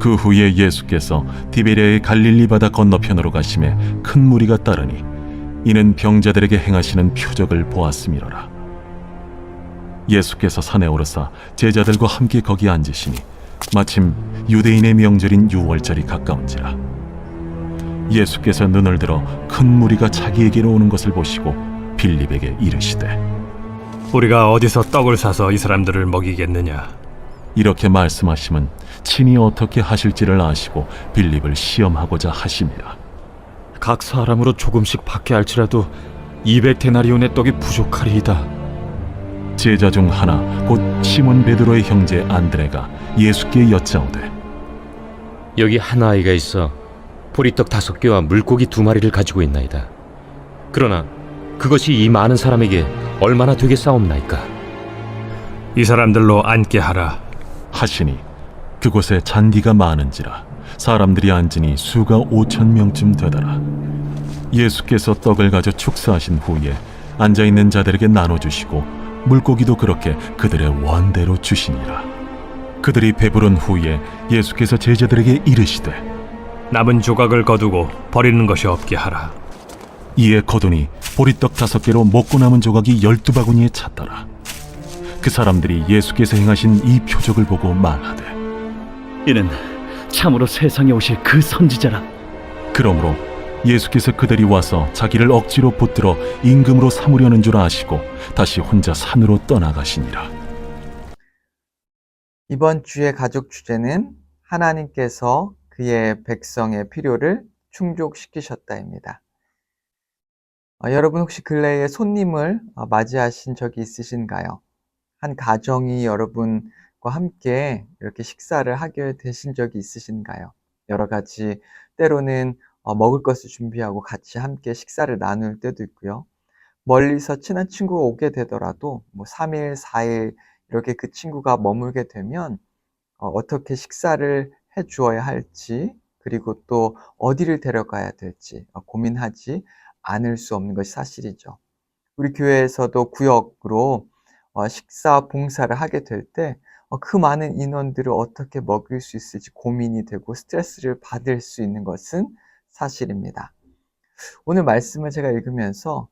그 후에 예수께서 디베랴의 갈릴리 바다 건너편으로 가심에 큰 무리가 따르니 이는 병자들에게 행하시는 표적을 보았음이로라. 예수께서 산에 오르사 제자들과 함께 거기 앉으시니 마침 유대인의 명절인 유월절이 가까운지라. 예수께서 눈을 들어 큰 무리가 자기에게로 오는 것을 보시고 빌립에게 이르시되 우리가 어디서 떡을 사서 이 사람들을 먹이겠느냐? 이렇게 말씀하심은 친히 어떻게 하실지를 아시고 빌립을 시험하고자 하심이라. 각 사람으로 조금씩 받게 할지라도 200데나리온의 떡이 부족하리이다. 제자 중 하나 곧 시몬 베드로의 형제 안드레가 예수께 여짜오되 여기 한 아이가 있어 보리떡 5개와 물고기 2마리를 가지고 있나이다. 그러나 그것이 이 많은 사람에게 얼마나 되겠사옵나이까? 이 사람들로 앉게 하라. 하시니 그곳에 잔디가 많은지라 사람들이 앉으니 수가 5,000명쯤 되더라. 예수께서 떡을 가져 축사하신 후에 앉아있는 자들에게 나눠주시고 물고기도 그렇게 그들의 원대로 주시니라. 그들이 배부른 후에 예수께서 제자들에게 이르시되 남은 조각을 거두고 버리는 것이 없게 하라. 이에 거두니 보리떡 5개로 먹고 남은 조각이 12바구니에 찼더라. 그 사람들이 예수께서 행하신 이 표적을 보고 말하되 이는 참으로 세상에 오실 그 선지자라. 그러므로 예수께서 그들이 와서 자기를 억지로 붙들어 임금으로 삼으려는 줄 아시고 다시 혼자 산으로 떠나가시니라. 이번 주의 가족 주제는 하나님께서 그의 백성의 필요를 충족시키셨다입니다. 여러분 혹시 근래에 손님을 맞이하신 적이 있으신가요? 한 가정이 여러분과 함께 이렇게 식사를 하게 되신 적이 있으신가요? 여러 가지 때로는 먹을 것을 준비하고 같이 함께 식사를 나눌 때도 있고요. 멀리서 친한 친구가 오게 되더라도 3일, 4일 이렇게 그 친구가 머물게 되면 어떻게 식사를 해 주어야 할지 그리고 또 어디를 데려가야 될지 고민하지 않을 수 없는 것이 사실이죠. 우리 교회에서도 구역으로 식사 봉사를 하게 될 때 그 많은 인원들을 어떻게 먹일 수 있을지 고민이 되고 스트레스를 받을 수 있는 것은 사실입니다. 오늘 말씀을 제가 읽으면서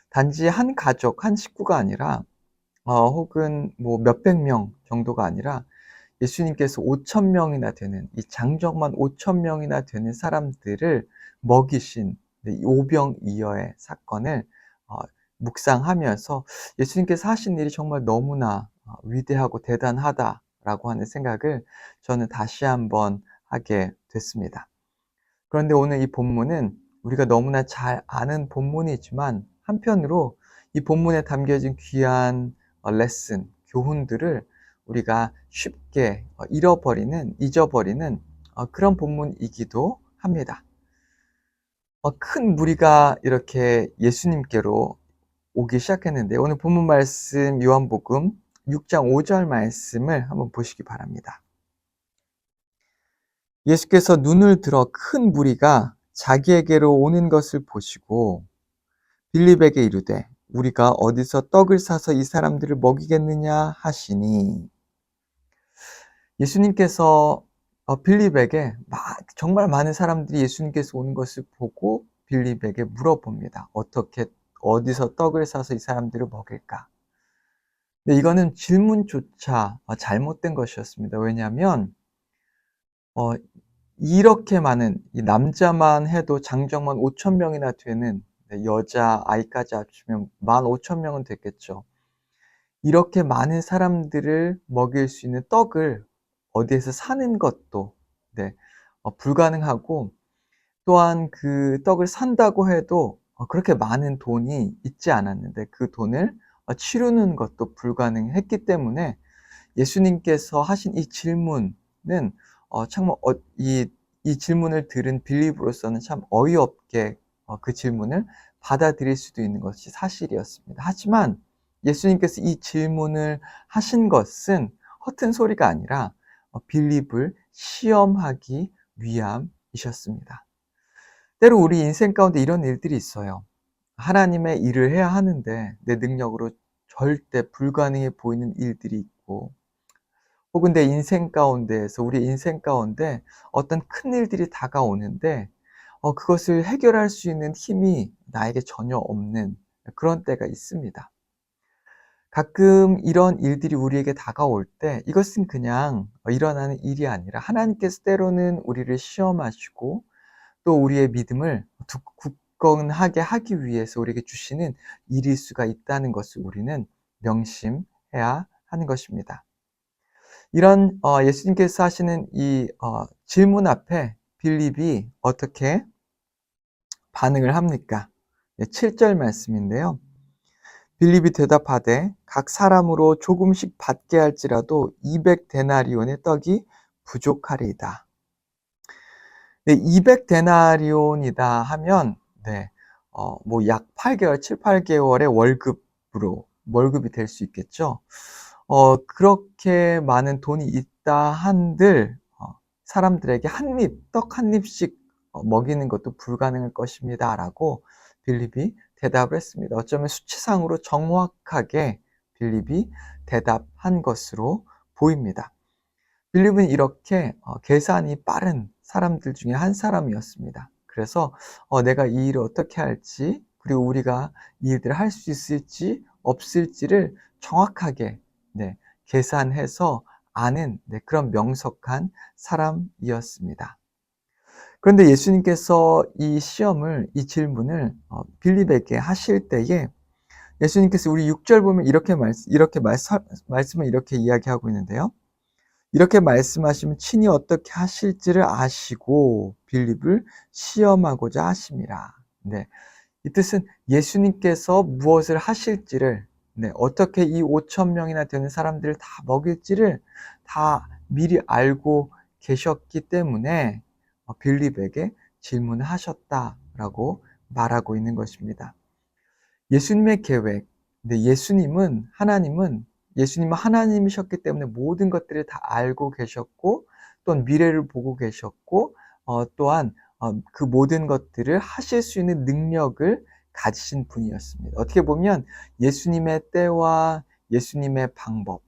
단지 한 가족, 한 식구가 아니라 혹은 몇백 명 정도가 아니라 예수님께서 5,000명이나 되는 이 장정만 5,000명이나 되는 사람들을 먹이신 이 오병이어의 사건을 묵상하면서 예수님께서 하신 일이 정말 너무나 위대하고 대단하다라고 하는 생각을 저는 다시 한번 하게 됐습니다. 그런데 오늘 이 본문은 우리가 너무나 잘 아는 본문이지만 한편으로 이 본문에 담겨진 귀한 레슨, 교훈들을 우리가 쉽게 잊어버리는 그런 본문이기도 합니다. 큰 무리가 이렇게 예수님께로 오기 시작했는데 오늘 본문 말씀 요한복음 6장 5절 말씀을 한번 보시기 바랍니다. 예수께서 눈을 들어 큰 무리가 자기에게로 오는 것을 보시고 빌립에게 이르되 우리가 어디서 떡을 사서 이 사람들을 먹이겠느냐 하시니 예수님께서 빌립에게 정말 많은 사람들이 예수님께서 오는 것을 보고 빌립에게 물어봅니다. 어디서 떡을 사서 이 사람들을 먹일까? 근데 이거는 질문조차 잘못된 것이었습니다. 왜냐하면 이렇게 많은 이 남자만 해도 장정만 5,000명이나 되는 여자 아이까지 합치면 15,000명은 됐겠죠. 이렇게 많은 사람들을 먹일 수 있는 떡을 어디에서 사는 것도 불가능하고 또한 그 떡을 산다고 해도 그렇게 많은 돈이 있지 않았는데 그 돈을 치르는 것도 불가능했기 때문에 예수님께서 하신 이 질문은 정말 이 질문을 들은 빌립으로서는 참 어이없게 그 질문을 받아들일 수도 있는 것이 사실이었습니다. 하지만 예수님께서 이 질문을 하신 것은 허튼 소리가 아니라 빌립을 시험하기 위함이셨습니다. 때로 우리 인생 가운데 이런 일들이 있어요. 하나님의 일을 해야 하는데 내 능력으로 절대 불가능해 보이는 일들이 있고 혹은 내 인생 가운데에서, 우리 인생 가운데 어떤 큰 일들이 다가오는데 그것을 해결할 수 있는 힘이 나에게 전혀 없는 그런 때가 있습니다. 가끔 이런 일들이 우리에게 다가올 때 이것은 그냥 일어나는 일이 아니라 하나님께서 때로는 우리를 시험하시고 또 우리의 믿음을 굳건하게 하기 위해서 우리에게 주시는 일일 수가 있다는 것을 우리는 명심해야 하는 것입니다. 이런 예수님께서 하시는 이 질문 앞에 빌립이 어떻게 반응을 합니까? 7절 말씀인데요. 빌립이 대답하되 각 사람으로 조금씩 받게 할지라도 200데나리온의 떡이 부족하리이다. 네, 200데나리온이다 하면 뭐 약 8개월, 7, 8개월의 월급이 될 수 있겠죠. 그렇게 많은 돈이 있다 한들 사람들에게 떡 한 입씩 먹이는 것도 불가능할 것입니다 라고 빌립이 대답을 했습니다. 어쩌면 수치상으로 정확하게 빌립이 대답한 것으로 보입니다. 빌립은 이렇게 계산이 빠른 사람들 중에 한 사람이었습니다. 그래서 내가 이 일을 어떻게 할지, 그리고 우리가 이 일들을 할 수 있을지 없을지를 정확하게 계산해서 아는 그런 명석한 사람이었습니다. 그런데 예수님께서 이 질문을 빌립에게 하실 때에 예수님께서 우리 6절 보면 말씀을 이렇게 이야기하고 있는데요. 이렇게 말씀하시면 친히 어떻게 하실지를 아시고 빌립을 시험하고자 하심이라. 이 뜻은 예수님께서 무엇을 하실지를, 어떻게 이 5,000명이나 되는 사람들을 다 먹일지를 다 미리 알고 계셨기 때문에 빌립에게 질문을 하셨다라고 말하고 있는 것입니다. 예수님의 계획, 예수님은 하나님이셨기 때문에 모든 것들을 다 알고 계셨고, 또한 미래를 보고 계셨고, 또한 그 모든 것들을 하실 수 있는 능력을 가지신 분이었습니다. 어떻게 보면 예수님의 때와 예수님의 방법,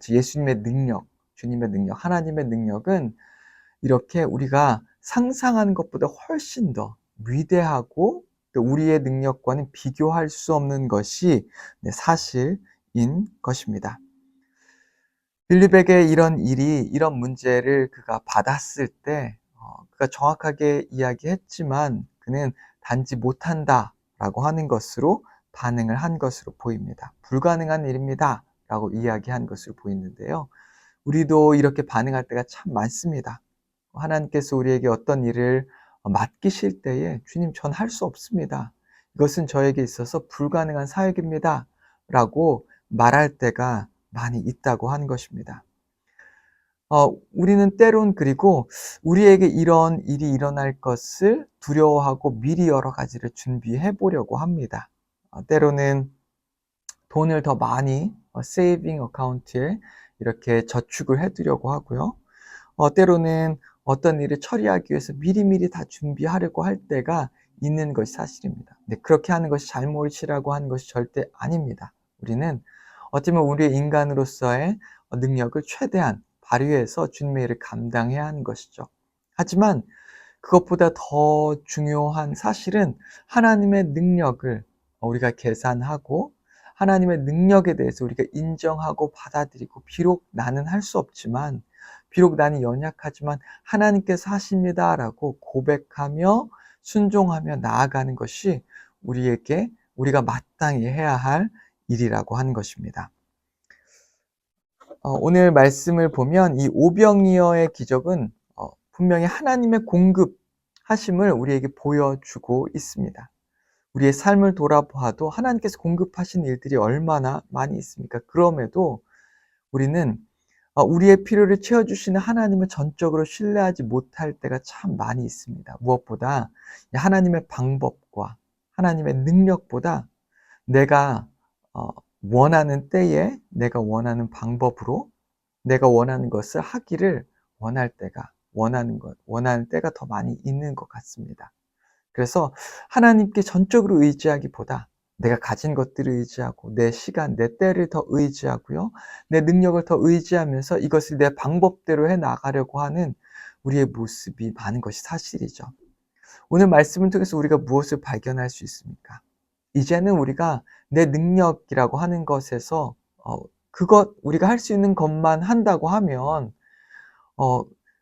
예수님의 능력, 주님의 능력, 하나님의 능력은 이렇게 우리가 상상하는 것보다 훨씬 더 위대하고 또 우리의 능력과는 비교할 수 없는 것이 사실인 것입니다. 빌립에게 이런 문제를 그가 받았을 때 그가 정확하게 이야기했지만 그는 단지 못한다라고 하는 것으로 반응을 한 것으로 보입니다. 불가능한 일입니다 라고 이야기한 것으로 보이는데요. 우리도 이렇게 반응할 때가 참 많습니다. 하나님께서 우리에게 어떤 일을 맡기실 때에 주님, 전 할 수 없습니다. 이것은 저에게 있어서 불가능한 사역입니다 라고 말할 때가 많이 있다고 하는 것입니다. 우리는 때론 그리고 우리에게 이런 일이 일어날 것을 두려워하고 미리 여러 가지를 준비해 보려고 합니다. 때로는 돈을 더 많이 세이빙 어카운트에 이렇게 저축을 해두려고 하고요. 때로는 어떤 일을 처리하기 위해서 미리미리 다 준비하려고 할 때가 있는 것이 사실입니다. 그렇게 하는 것이 잘못이라고 하는 것이 절대 아닙니다. 우리는 어쩌면 우리의 인간으로서의 능력을 최대한 발휘해서 주님의 일을 감당해야 하는 것이죠. 하지만 그것보다 더 중요한 사실은 하나님의 능력을 우리가 계산하고 하나님의 능력에 대해서 우리가 인정하고 받아들이고, 비록 나는 할 수 없지만, 비록 나는 연약하지만 하나님께서 하십니다 라고 고백하며 순종하며 나아가는 것이 우리가 마땅히 해야 할 일이라고 하는 것입니다. 오늘 말씀을 보면 이 오병이어의 기적은 분명히 하나님의 공급하심을 우리에게 보여주고 있습니다. 우리의 삶을 돌아봐도 하나님께서 공급하신 일들이 얼마나 많이 있습니까? 그럼에도 우리는 우리의 필요를 채워주시는 하나님을 전적으로 신뢰하지 못할 때가 참 많이 있습니다. 무엇보다 하나님의 방법과 하나님의 능력보다 내가 원하는 때에 내가 원하는 방법으로 내가 원하는 것을 하기를 원하는 때가 더 많이 있는 것 같습니다. 그래서 하나님께 전적으로 의지하기보다 내가 가진 것들을 의지하고 내 시간, 내 때를 더 의지하고요. 내 능력을 더 의지하면서 이것을 내 방법대로 해 나가려고 하는 우리의 모습이 많은 것이 사실이죠. 오늘 말씀을 통해서 우리가 무엇을 발견할 수 있습니까? 이제는 우리가 내 능력이라고 하는 것에서 우리가 할 수 있는 것만 한다고 하면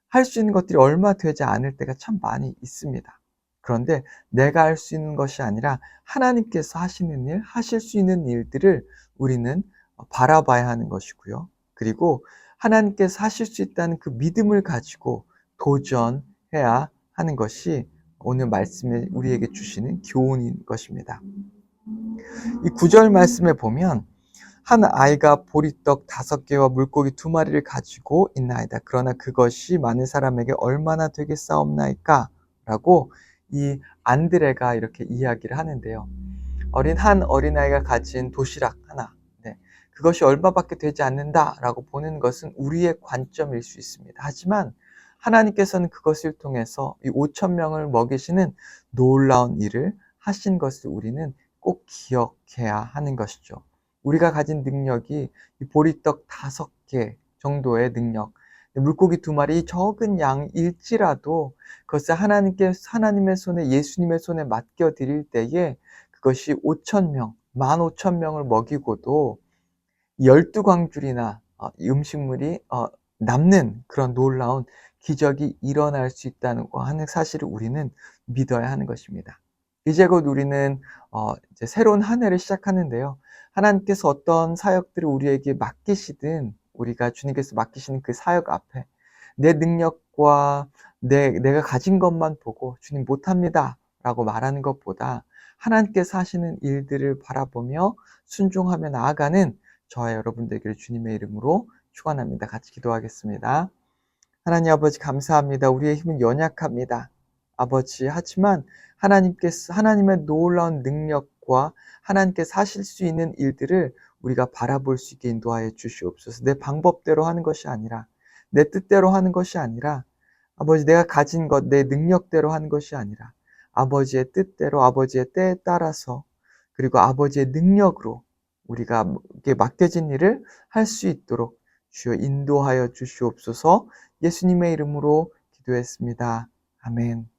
할 수 있는 것들이 얼마 되지 않을 때가 참 많이 있습니다. 그런데 내가 할 수 있는 것이 아니라 하나님께서 하시는 일, 하실 수 있는 일들을 우리는 바라봐야 하는 것이고요. 그리고 하나님께서 하실 수 있다는 그 믿음을 가지고 도전해야 하는 것이 오늘 말씀에 우리에게 주시는 교훈인 것입니다. 이 9절 말씀에 보면 한 아이가 보리떡 5개와 물고기 2마리를 가지고 있나이다. 그러나 그것이 많은 사람에게 얼마나 되겠사옵나이까? 라고 이 안드레가 이렇게 이야기를 하는데요. 한 어린아이가 가진 도시락 하나, 네, 그것이 얼마밖에 되지 않는다라고 보는 것은 우리의 관점일 수 있습니다. 하지만 하나님께서는 그것을 통해서 이 5천 명을 먹이시는 놀라운 일을 하신 것을 우리는 꼭 기억해야 하는 것이죠. 우리가 가진 능력이 이 보리떡 5개 정도의 능력, 물고기 2마리 적은 양일지라도 그것을 하나님의 손에, 예수님의 손에 맡겨드릴 때에 그것이 5,000명, 15,000명을 먹이고도 12광줄이나 이 음식물이 남는 그런 놀라운 기적이 일어날 수 있다는 거 하는 사실을 우리는 믿어야 하는 것입니다. 이제 곧 우리는 이제 새로운 한 해를 시작하는데요. 하나님께서 어떤 사역들을 우리에게 맡기시든 우리가 주님께서 맡기시는 그 사역 앞에 내 능력과 내가 가진 것만 보고 주님 못합니다 라고 말하는 것보다 하나님께서 하시는 일들을 바라보며 순종하며 나아가는 저와 여러분 되기를 주님의 이름으로 축원합니다. 같이 기도하겠습니다. 하나님 아버지 감사합니다. 우리의 힘은 연약합니다. 아버지, 하지만 하나님의 놀라운 능력과 하나님께서 하실 수 있는 일들을 우리가 바라볼 수 있게 인도하여 주시옵소서. 내 방법대로 하는 것이 아니라, 내 뜻대로 하는 것이 아니라, 아버지 내가 가진 것, 내 능력대로 하는 것이 아니라, 아버지의 뜻대로, 아버지의 때에 따라서, 그리고 아버지의 능력으로 우리가 맡겨진 일을 할 수 있도록 주여 인도하여 주시옵소서. 예수님의 이름으로 기도했습니다. 아멘.